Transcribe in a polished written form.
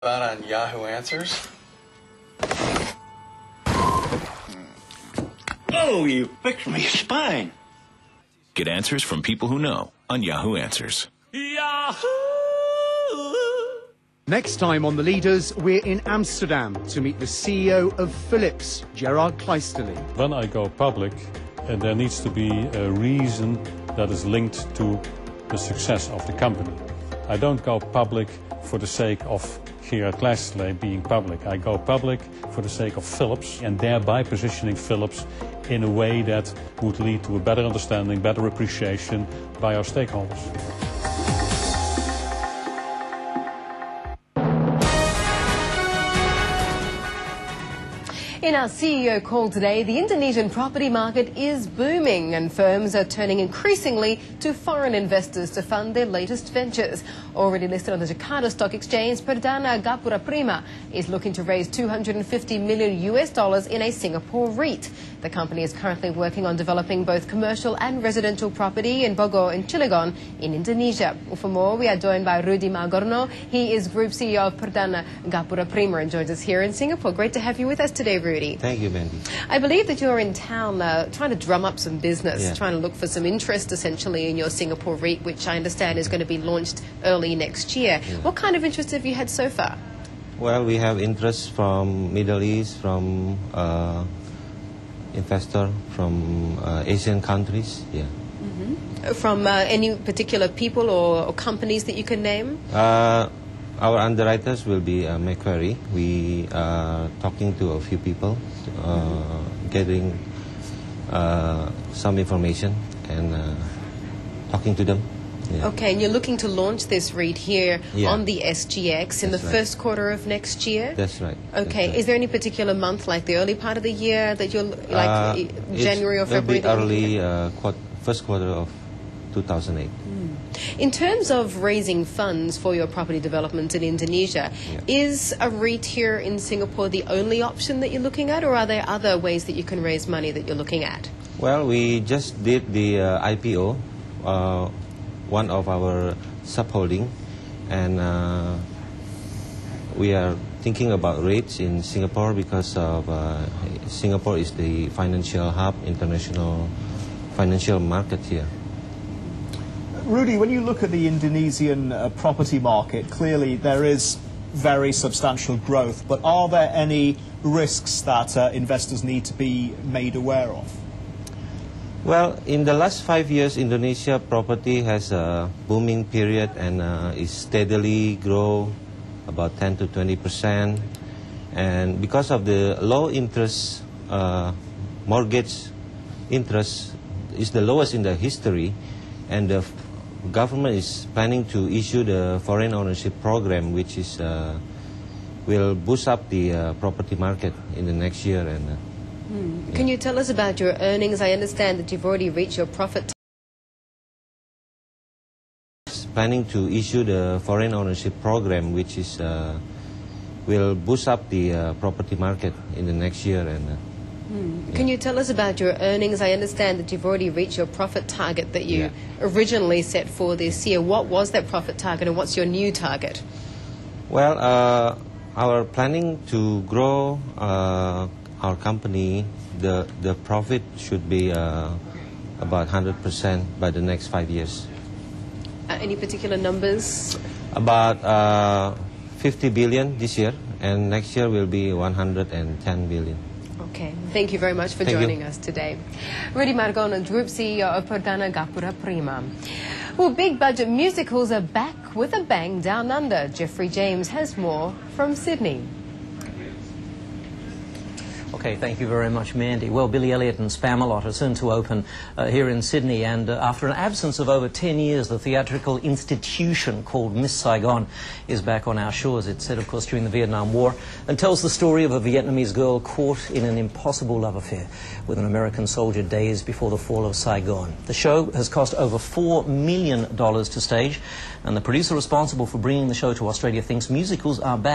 About on Yahoo Answers? Oh, you fixed my spine. Get answers from people who know on Yahoo Answers. Yahoo! Next time on The Leaders, we're in Amsterdam to meet the CEO of Philips, Gerard Kleisterly. When I go public, there needs to be a reason that is linked to the success of the company. I don't go public for the sake of Gerard Kleisterly being public. I go public for the sake of Philips and thereby positioning Philips in a way that would lead to a better understanding, better appreciation by our stakeholders. In our CEO call today, the Indonesian property market is booming and firms are turning increasingly to foreign investors to fund their latest ventures. Already listed on the Jakarta Stock Exchange, Perdana Gapuraprima is looking to raise $250 million in a Singapore REIT. The company is currently working on developing both commercial and residential property in Bogor and Cilegon in Indonesia. For more, we are joined by RUDY MARGONO. He is Group CEO of Perdana Gapuraprima and joins us here in Singapore. Great to have you with us today, Rudy. Thank you, Mandy. I believe that you're in town trying to drum up some business, trying to look for some interest essentially in your Singapore REIT, which I understand is going to be launched early next year. What kind of interest have you had so far? Well, we have interest from Middle East, from investor from Asian countries. From any particular people or companies that you can name? Our underwriters will be Macquarie. We are talking to a few people, getting some information and talking to them. Okay, and you're looking to launch this REIT here on the SGX in the first quarter of next year? That's right. Okay, is there any particular month, like the early part of the year, that you're like January or February? It'll be early first quarter of 2008. In terms of raising funds for your property development in Indonesia, is a REIT here in Singapore the only option that you're looking at, or are there other ways that you can raise money that you're looking at? Well, we just did the IPO, one of our subholding, and we are thinking about REITs in Singapore because of Singapore is the financial hub, international financial market here. Rudy, when you look at the Indonesian property market, clearly there is very substantial growth, but are there any risks that investors need to be made aware of? Well, in the last 5 years, Indonesia property has a booming period and is steadily grow about 10 to 20%. And because of the low interest, mortgage interest is the lowest in the history, and the government is planning to issue the foreign ownership program, which is will boost up the property market in the next year. And can you tell us about your earnings? I understand that you've already reached your profit. Planning to issue the foreign ownership program, which is will boost up the property market in the next year. And can you tell us about your earnings? I understand that you've already reached your profit target that you originally set for this year. What was that profit target and what's your new target? Well, our planning to grow our company, the profit should be about 100% by the next 5 years. Any particular numbers? About 50 billion this year, and next year will be 110 billion. Okay, thank you very much for joining us today. RUDY MARGONO, Group CEO of Perdana Gapuraprima. Well, big budget musicals are back with a bang down under. Jeffrey James has more from Sydney. Okay, thank you very much, Mandy. Well, Billy Elliot and Spamalot are soon to open here in Sydney, and after an absence of over 10 years, the theatrical institution called Miss Saigon is back on our shores. It's set, of course, during the Vietnam War and tells the story of a Vietnamese girl caught in an impossible love affair with an American soldier days before the fall of Saigon. The show has cost over $4 million to stage, and the producer responsible for bringing the show to Australia thinks musicals are back.